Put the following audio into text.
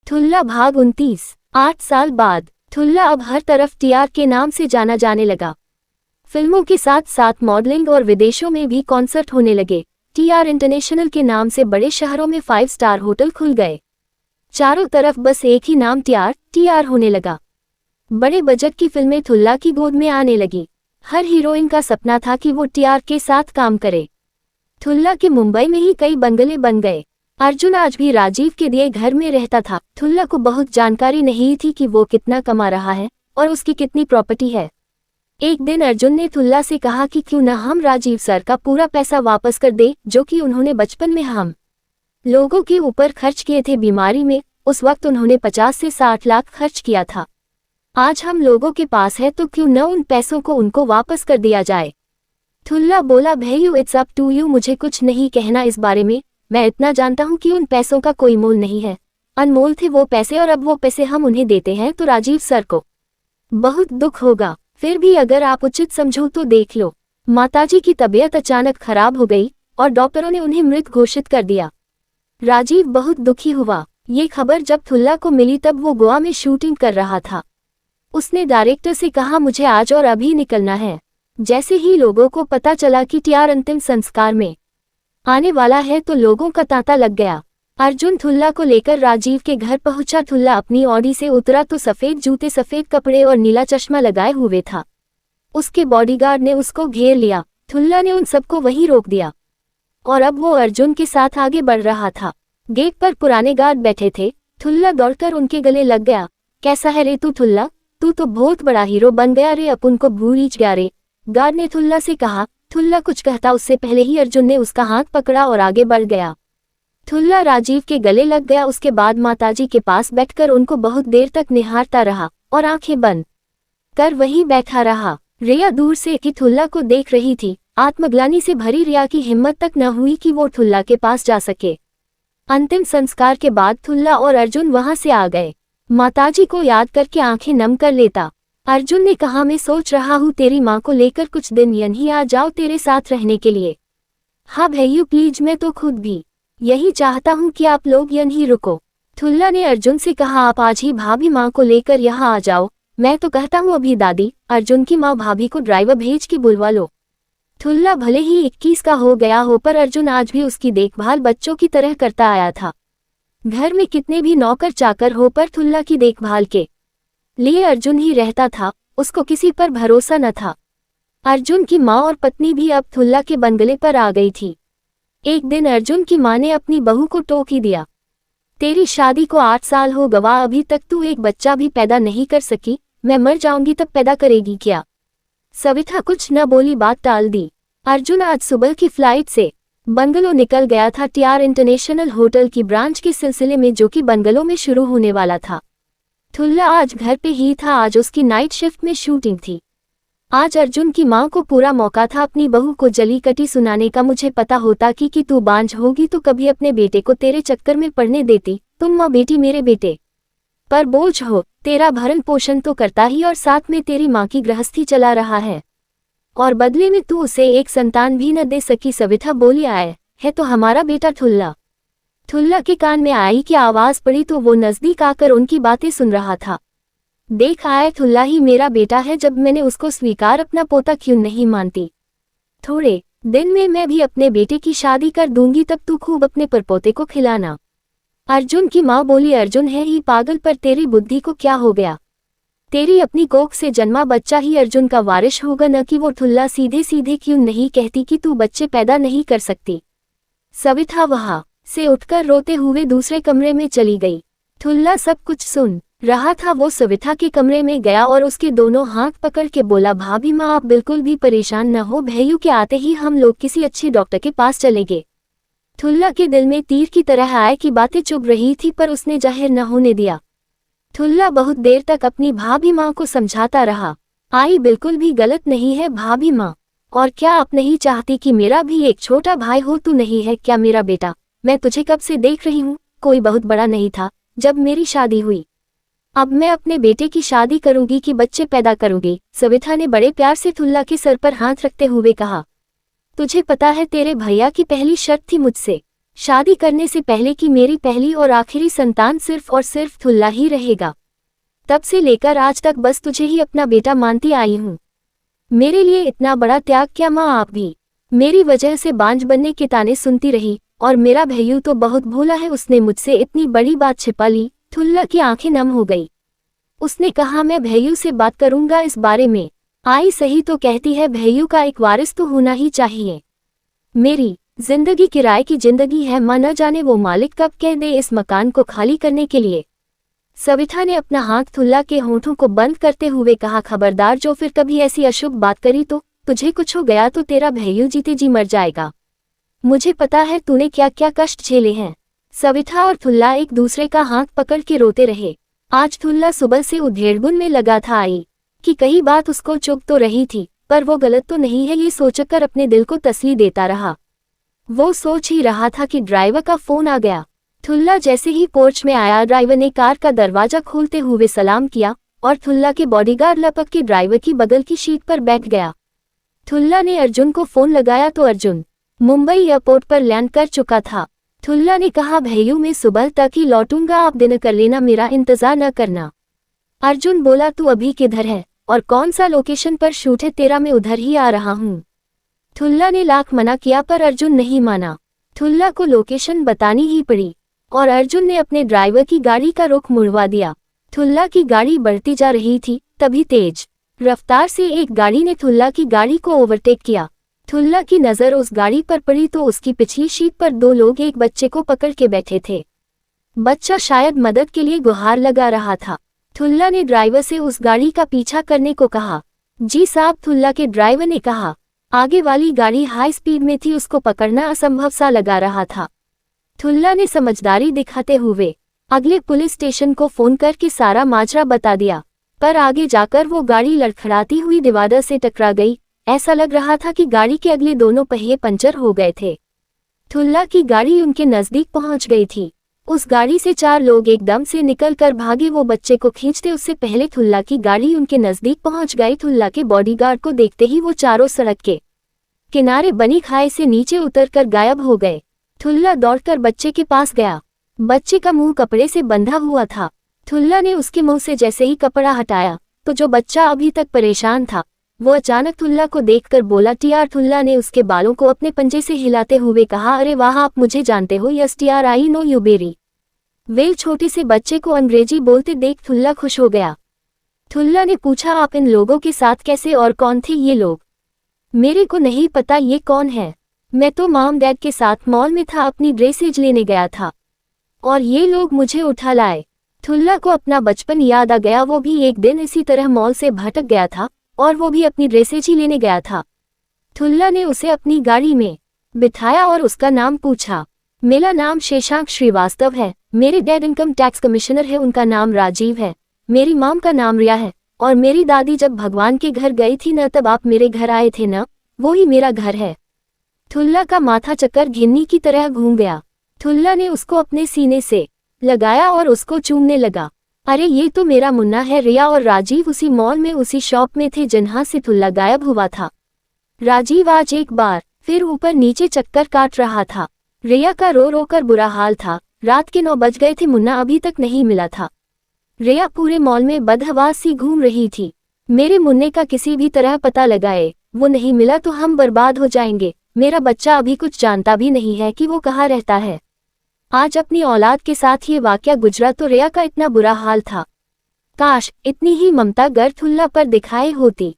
ठुल्ला भाग 29। 8 साल बाद ठुल्ला अब हर तरफ टीआर के नाम से जाना जाने लगा। फिल्मों के साथ साथ मॉडलिंग और विदेशों में भी कॉन्सर्ट होने लगे। टीआर इंटरनेशनल के नाम से बड़े शहरों में 5 स्टार होटल खुल गए। चारों तरफ बस एक ही नाम टीआर होने लगा। बड़े बजट की फिल्में ठुल्ला की गोद में आने लगी। हर हीरोइन का सपना था कि वो टीआर के साथ काम करे। ठुल्ला के मुंबई में ही कई बंगले बन गए। अर्जुन आज भी राजीव के दिए घर में रहता था। ठुल्ला को बहुत जानकारी नहीं थी कि वो कितना कमा रहा है और उसकी कितनी प्रॉपर्टी है। एक दिन अर्जुन ने ठुल्ला से कहा कि क्यों न हम राजीव सर का पूरा पैसा वापस कर दे जो कि उन्होंने बचपन में हम लोगों के ऊपर खर्च किए थे बीमारी में। उस वक्त उन्होंने 50 से 60 लाख खर्च किया था। आज हम लोगों के पास है तो क्यों न उन पैसों को उनको वापस कर दिया जाए। ठुल्ला बोला, भैयू इट्स अप टू यू, मुझे कुछ नहीं कहना इस बारे में। मैं इतना जानता हूँ कि उन पैसों का कोई मोल नहीं है। अनमोल थे वो पैसे और अब वो पैसे हम उन्हें देते हैं तो राजीव सर को बहुत दुख होगा। फिर भी अगर आप उचित समझो तो देख लो। माताजी की तबीयत अचानक खराब हो गई और डॉक्टरों ने उन्हें मृत घोषित कर दिया। राजीव बहुत दुखी हुआ। ये खबर जब ठुल्ला को मिली तब वो गोवा में शूटिंग कर रहा था। उसने डायरेक्टर से कहा, मुझे आज और अभी निकलना है। जैसे ही लोगों को पता चला कि टीआर अंतिम संस्कार में आने वाला है तो लोगों का तांता लग गया। अर्जुन ठुल्ला को लेकर राजीव के घर पहुंचा। ठुल्ला अपनी ऑडी से उतरा तो सफेद जूते, सफेद कपड़े और नीला चश्मा लगाए हुए था। उसके बॉडीगार्ड ने उसको घेर लिया। ठुल्ला ने उन सबको वहीं रोक दिया और अब वो अर्जुन के साथ आगे बढ़ रहा था। गेट पर पुराने गार्ड बैठे थे। ठुल्ला दौड़कर उनके गले लग गया। कैसा है रे तू ठुल्ला, तू तो बहुत बड़ा हीरो बन गया रे, अपन को भूल गया रे। गार्ड ने ठुल्ला से कहा। ठुल्ला कुछ कहता उससे पहले ही अर्जुन ने उसका हाथ पकड़ा और आगे बढ़ गया। ठुल्ला राजीव के गले लग गया। उसके बाद माताजी के पास बैठकर उनको बहुत देर तक निहारता रहा और आंखें बंद कर वहीं बैठा रहा। रिया दूर से कि ठुल्ला को देख रही थी। आत्मग्लानि से भरी रिया की हिम्मत तक न हुई कि वो ठुल्ला के पास जा सके। अंतिम संस्कार के बाद ठुल्ला और अर्जुन वहां से आ गए। माताजी को याद करके आंखें नम कर लेता। अर्जुन ने कहा, मैं सोच रहा हूँ तेरी माँ को लेकर कुछ दिन यहीं आ जाओ तेरे साथ रहने के लिए। हाँ भैयू प्लीज, मैं तो खुद भी यही चाहता हूँ कि आप लोग यहीं रुको। ठुल्ला ने अर्जुन से कहा, आप आज ही भाभी माँ को लेकर यहाँ आ जाओ। मैं तो कहता हूँ अभी दादी, अर्जुन की माँ भाभी को ड्राइवर भेज के बुलवा लो। ठुल्ला भले ही 21 का हो गया हो पर अर्जुन आज भी उसकी देखभाल बच्चों की तरह करता आया था। घर में कितने भी नौकर चाकर हो पर ठुल्ला की देखभाल के लिए अर्जुन ही रहता था। उसको किसी पर भरोसा न था। अर्जुन की माँ और पत्नी भी अब ठुल्ला के बंगले पर आ गई थी। एक दिन अर्जुन की माँ ने अपनी बहू को टोक ही दिया, तेरी शादी को 8 साल हो गवा, अभी तक तू एक बच्चा भी पैदा नहीं कर सकी। मैं मर जाऊंगी तब पैदा करेगी क्या। सविता कुछ न बोली, बात टाल दी। अर्जुन आज सुबह की फ्लाइट से बंगलो निकल गया था टीआर इंटरनेशनल होटल की ब्रांच के सिलसिले में जो कि बंगलो में शुरू होने वाला था। ठुल्ला आज घर पे ही था। आज उसकी नाइट शिफ्ट में शूटिंग थी। आज अर्जुन की माँ को पूरा मौका था अपनी बहू को जली कटी सुनाने का। मुझे पता होता कि तू बांझ होगी तो कभी अपने बेटे को तेरे चक्कर में पड़ने देती। तुम माँ बेटी मेरे बेटे पर बोझ हो। तेरा भरण पोषण तो करता ही और साथ में तेरी माँ की गृहस्थी चला रहा है और बदले में तू उसे एक संतान भी न दे सकी। सविता बोली, आए है तो हमारा बेटा ठुल्ला। ठुल्ला के कान में आई कि आवाज पड़ी तो वो नजदीक आकर उनकी बातें सुन रहा था। देख आए, ठुल्ला ही मेरा बेटा है। जब मैंने उसको स्वीकार अपना पोता क्यों नहीं मानती। थोड़े दिन में मैं भी अपने बेटे की शादी कर दूंगी, तब तू खूब अपने परपोते को खिलाना। अर्जुन की माँ बोली, अर्जुन है ही पागल, पर तेरी बुद्धि को क्या हो गया। तेरी अपनी कोख से जन्मा बच्चा ही अर्जुन का वारिस होगा, न कि वो। ठुल्ला सीधे सीधे क्यों नहीं कहती कि तू बच्चे पैदा नहीं कर सकती। सविता वहां से उठकर रोते हुए दूसरे कमरे में चली गई। ठुल्ला सब कुछ सुन रहा था। वो सविता के कमरे में गया और उसके दोनों हाथ पकड़ के बोला, भाभी माँ आप बिल्कुल भी परेशान न हो। भैयू के आते ही हम लोग किसी अच्छे डॉक्टर के पास चलेंगे। ठुल्ला के दिल में तीर की तरह आए कि बातें चुभ रही थी पर उसने जाहिर न होने दिया। ठुल्ला बहुत देर तक अपनी भाभी माँ को समझाता रहा, आई बिल्कुल भी गलत नहीं है भाभी माँ। और क्या आप नहीं चाहती कि मेरा भी एक छोटा भाई हो। तू नहीं है क्या मेरा बेटा। मैं तुझे कब से देख रही हूँ, कोई बहुत बड़ा नहीं था जब मेरी शादी हुई। अब मैं अपने बेटे की शादी करूंगी कि बच्चे पैदा करूंगी। सविता ने बड़े प्यार से ठुल्ला के सर पर हाथ रखते हुए कहा, तुझे पता है तेरे भैया की पहली शर्त थी मुझसे। शादी करने से पहले कि मेरी पहली और आखिरी संतान सिर्फ और सिर्फ थुल्ला ही रहेगा। तब से लेकर आज तक बस तुझे ही अपना बेटा मानती आई हूँ। मेरे लिए इतना बड़ा त्याग क्या माँ आप भी? मेरी वजह से बांझ बनने के ताने सुनती रही, और मेरा भैयू तो बहुत भोला है, उसने मुझसे इतनी बड़ी बात छिपा ली। थुल्ला की आंखें नम हो गई। उसने कहा मैं भैयू से बात करूंगा इस बारे में। आई सही तो कहती है, भैयू का एक वारिस तो होना ही चाहिए। मेरी जिंदगी किराए की जिंदगी है माँ, न जाने वो मालिक कब कह दे इस मकान को खाली करने के लिए। सविता ने अपना हाथ थुल्ला के होठों को बंद करते हुए कहा, खबरदार जो फिर कभी ऐसी अशुभ बात करी तो तुझे कुछ हो गया तो तेरा भैयू जीते जी मर जाएगा। मुझे पता है तूने क्या क्या कष्ट झेले हैं। सविता और थुल्ला एक दूसरे का हाथ पकड़ के रोते रहे। आज थुल्ला सुबह से उधेड़बुन में लगा था आई कि कई बात उसको चुभ तो रही थी, पर वो गलत तो नहीं है ये सोचकर अपने दिल को तसल्ली देता रहा। वो सोच ही रहा था कि ड्राइवर का फोन आ गया। थुल्ला जैसे ही पोर्च में आया, ड्राइवर ने कार का दरवाजा खोलते हुए सलाम किया और थुल्ला के बॉडीगार्ड लपक के ड्राइवर की बगल की सीट पर बैठ गया। थुल्ला ने अर्जुन को फोन लगाया तो अर्जुन मुंबई एयरपोर्ट पर लैंड कर चुका था। थुल्ला ने कहा, भैयू मैं सुबह तक ही लौटूंगा, आप दिन कर लेना, मेरा इंतजार न करना। अर्जुन बोला, तू अभी किधर है और कौन सा लोकेशन पर शूट है तेरा? मैं उधर ही आ रहा हूँ। थुल्ला ने लाख मना किया पर अर्जुन नहीं माना। थुल्ला को लोकेशन बतानी ही पड़ी और अर्जुन ने अपने ड्राइवर की गाड़ी का रुख मुड़वा दिया। थुल्ला की गाड़ी बढ़ती जा रही थी, तभी तेज रफ्तार से एक गाड़ी ने थुल्ला की गाड़ी को ओवरटेक किया। थुल्ला की नज़र उस गाड़ी पर पड़ी तो उसकी पिछली सीट पर दो लोग एक बच्चे को पकड़ के बैठे थे। बच्चा शायद मदद के लिए गुहार लगा रहा था। थुल्ला ने ड्राइवर से उस गाड़ी का पीछा करने को कहा। जी साहब, थुल्ला के ड्राइवर ने कहा। आगे वाली गाड़ी हाई स्पीड में थी, उसको पकड़ना असंभव सा लगा रहा था। थुल्ला ने समझदारी दिखाते हुए अगले पुलिस स्टेशन को फोन करके सारा माजरा बता दिया, पर आगे जाकर वो गाड़ी लड़खड़ाती हुई डिवाइडर से टकरा गई। ऐसा लग रहा था कि गाड़ी के अगले दोनों पहिए पंचर हो गए थे। थुल्ला की गाड़ी उनके नजदीक पहुंच गई थी। उस गाड़ी से चार लोग एकदम से निकलकर भागे। वो बच्चे को खींचते उससे पहले थुल्ला की गाड़ी उनके नजदीक पहुंच गई। थुल्ला के बॉडीगार्ड को देखते ही वो चारों सड़क के किनारे बनी खाई से नीचे उतरकर गायब हो गए। थुल्ला दौड़कर बच्चे के पास गया। बच्चे का मुंह कपड़े से बंधा हुआ था। थुल्ला ने उसके मुंह से जैसे ही कपड़ा हटाया तो जो बच्चा अभी तक परेशान था वो अचानक थुल्ला को देखकर बोला, टीआर। थुल्ला ने उसके बालों को अपने पंजे से हिलाते हुए कहा, अरे वाह, आप मुझे जानते हो? Yes TR, I know you very well. छोटे से बच्चे को अंग्रेजी बोलते देख थुल्ला खुश हो गया। थुल्ला ने पूछा, आप इन लोगों के साथ कैसे और कौन थे ये लोग? मेरे को नहीं पता ये कौन है। मैं तो मॉम डैड के साथ मॉल में था, अपनी ड्रेसेज लेने गया था और ये लोग मुझे उठा लाए। थुल्ला को अपना बचपन याद आ गया। वो भी एक दिन इसी तरह मॉल से भटक गया था और वो भी अपनी ड्रेसेज ही लेने गया था। थुल्ला ने उसे अपनी गाड़ी में बिठाया और उसका नाम पूछा। मेरा नाम शशांक श्रीवास्तव है। मेरे डैड इनकम टैक्स कमिश्नर है, उनका नाम राजीव है। मेरी मॉम का नाम रिया है और मेरी दादी जब भगवान के घर गई थी न, तब आप मेरे घर आए थे न, वो ही मेरा घर है। थुल्ला का माथा चक्कर घिन्नी की तरह घूम गया। थुल्ला ने उसको अपने सीने से लगाया और उसको चूमने लगा। अरे ये तो मेरा मुन्ना है। रिया और राजीव उसी मॉल में उसी शॉप में थे जहां से थुल्ला गायब हुआ था। राजीव आज एक बार फिर ऊपर नीचे चक्कर काट रहा था। रिया का रो रो कर बुरा हाल था। रात के 9 बज गए थे, मुन्ना अभी तक नहीं मिला था। रिया पूरे मॉल में बदहवास सी घूम रही थी। मेरे मुन्ने का किसी भी तरह पता लगाए, वो नहीं मिला तो हम बर्बाद हो जाएंगे। मेरा बच्चा अभी कुछ जानता भी नहीं है कि वो कहाँ रहता है। आज अपनी औलाद के साथ ये वाकया गुजरा तो रिया का इतना बुरा हाल था। काश इतनी ही ममता गर थुल्ला पर दिखाए होती।